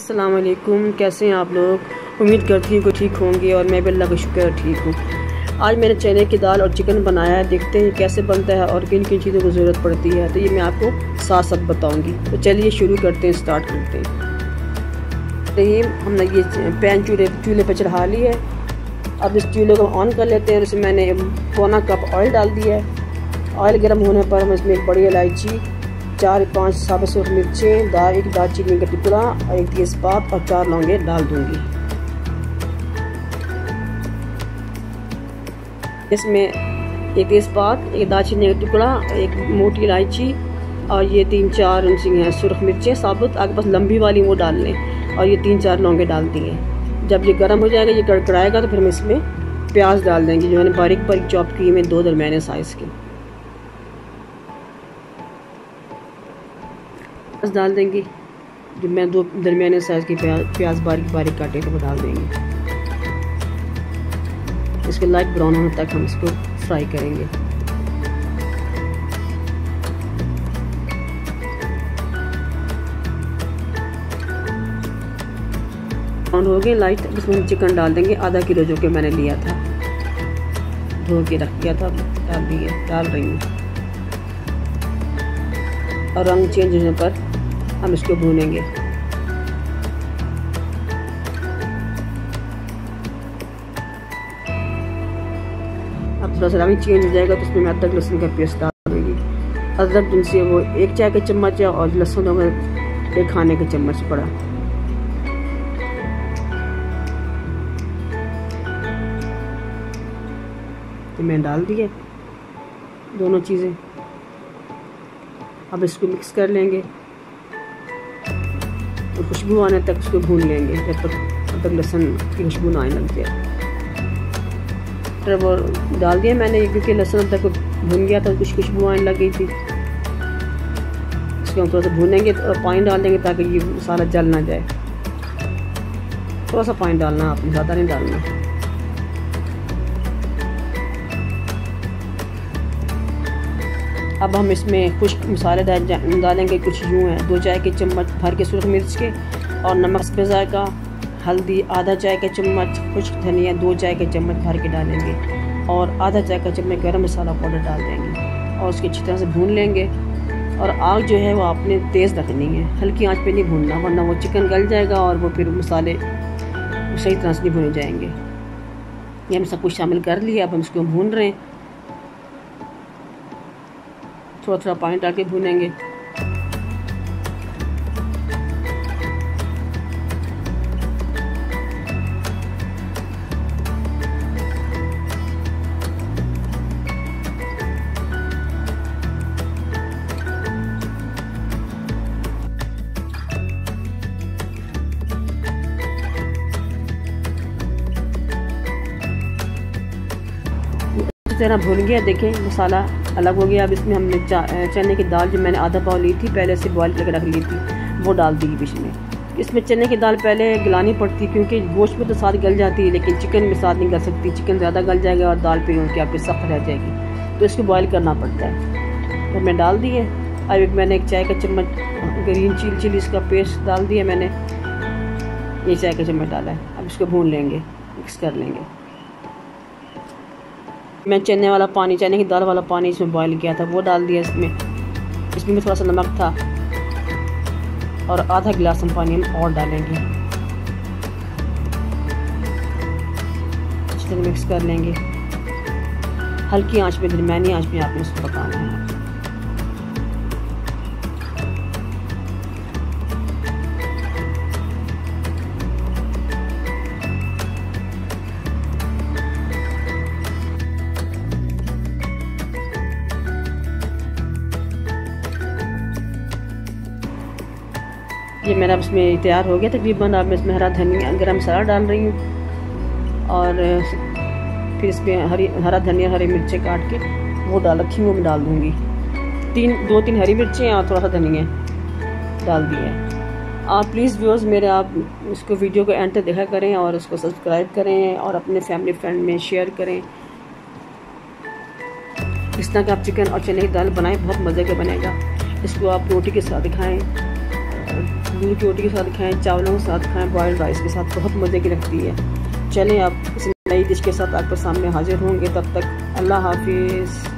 अस्सलाम वालेकुम। कैसे हैं आप लोग? उम्मीद करती हूँ कि ठीक होंगे और मैं भी अल्लाह का शुक्र ठीक हूँ। आज मैंने चने की दाल और चिकन बनाया है। देखते हैं कैसे बनता है और किन किन चीज़ों की ज़रूरत पड़ती है, तो ये मैं आपको साथ साथ बताऊँगी। तो चलिए शुरू करते हैं, स्टार्ट करते हैं। हमने ये पैन चूल्हे पर चढ़ा ली है। अब इस चूल्हे को ऑन कर लेते हैं और इसमें मैंने पौना कप ऑयल डाल दिया है। ऑयल गर्म होने पर हम इसमें एक बड़ी इलायची, 4-5 साबुत सूरख मिर्चें, एक दालचीनी का टुकड़ा और एक तेज़पात और 4 लौंगे डाल दूंगी। इसमें एक तेज़पात, एक दालचीनी का टुकड़ा, एक मोटी इलायची और ये 3-4 हैं सुरख मिर्चें साबुत, आपके पास लंबी वाली वो डाल लें, और ये 3-4 लौंगे डाल दिए। जब ये गर्म हो जाएगा, ये कड़कड़ाएगा, तो फिर हम इसमें प्याज डाल देंगे जो मैंने बारीक बारीक चॉप की में 2 दरमियाने साइज़ की डाल देंगे। जो मैं 2 दरमियाने साइज़ की प्याज बारीक बारीक काटे तो वो डाल देंगे। इसके लाइट ब्राउन होने तक हम इसको फ्राई करेंगे। ब्राउन हो गए लाइट। इसमें चिकन डाल देंगे, आधा किलो जो कि मैंने लिया था, धो के रख दिया था, डाल रही हूँ। और रंग चेंज होने पर हम इसको भूनेंगे। अब थोड़ा सा रंग चेंज हो जाएगा तो उसमें मैं अदरक लहसुन का पेस्ट डाल दूँगी। अदरक जिनसे वो 1 चाय का चम्मच है और लहसुन में 1 खाने का चम्मच पड़ा। तो मैं डाल दिए दोनों चीज़ें। अब इसको मिक्स कर लेंगे और खुशबू आने तक उसको भून लेंगे, जब तक अदरक लहसुन की खुशबू ना आने लग जाए। फिर वो डाल दिया मैंने, क्योंकि लहसुन तक भून गया था, कुछ खुशबू आने लग गई थी। इसको हम थोड़ा सा भूनेंगे और पानी डाल देंगे ताकि ये मसाला जल ना जाए। थोड़ा सा पानी डालना, आपने ज़्यादा नहीं डालना। अब हम इसमें खुश्क मसाले डालेंगे। कुछ यूँ हैं, 2 चाय के चम्मच भर के सुरख मिर्च के, और नमक पे जायका, हल्दी आधा चाय का चम्मच, खुश्क धनिया 2 चाय के चम्मच भर के डालेंगे, और आधा चाय का चम्मच गरम मसाला पाउडर डाल देंगे और उसकी अच्छी तरह से भून लेंगे। और आग जो है वो आपने तेज़ रखनी है, हल्की आंच पे नहीं भूनना, वरना वो चिकन गल जाएगा और वो फिर मसाले सही तरह से नहीं भुने जाएंगे। ये हम सब कुछ शामिल कर लिया। अब हम इसको भून रहे हैं, थोड़ा थोड़ा पानी डाल के भूनेंगे। इस तरह भून गया, देखें मसाला अलग हो गया। अब इसमें हमने चने की दाल जो मैंने आधा पाव ली थी, पहले से बॉईल करके रख ली थी, वो डाल दी बीच में। इसमें चने की दाल पहले गलानी पड़ती, क्योंकि गोश्त में तो साथ गल जाती है, लेकिन चिकन में साथ नहीं गल सकती। चिकन ज़्यादा गल जाएगा और दाल फिर उनकी आपकी सख्त रह जाएगी, तो इसको बॉईल करना पड़ता है। तो मैं डाल दी है। अब मैंने 1 चाय का चम्मच ग्रीन चिली इसका पेस्ट डाल दिया मैंने, ये चाय का चम्मच डाला है। अब इसको भून लेंगे, मिक्स कर लेंगे। मैं चने की दाल वाला पानी इसमें बॉईल किया था, वो डाल दिया इसमें भी थोड़ा सा नमक था, और आधा गिलास हम पानी हम और डालेंगे। अच्छी तरह मिक्स कर लेंगे। हल्की आंच पे, दरमियानी आंच पे आपने इसको पकाना है। ये मेरा इसमें तैयार हो गया तकरीबन। अब मैं इसमें हरा धनिया, गरम मसाला डाल रही हूँ, और फिर इसमें हरा धनिया, हरी मिर्चें काट के वो डाल रखी हूँ, वो मैं डाल दूँगी। 2-3 हरी मिर्चें और थोड़ा सा धनिया डाल दिया। आप प्लीज़ व्यूअर्स मेरे, आप इसको वीडियो को एंड तक देखा करें और उसको सब्सक्राइब करें और अपने फैमिली फ्रेंड में शेयर करें। इस तरह का आप चिकन और चने की दाल बनाएं, बहुत मज़े का बनेगा। इसको आप रोटी के साथ खाएं, तंदूर की रोटी के साथ खाएं, चावलों के साथ खाएं, बॉयल्ड राइस के साथ, बहुत मज़े की लगती है। चलें आप इस नई डिश के साथ आपके सामने हाजिर होंगे, तब तक अल्लाह हाफिज़।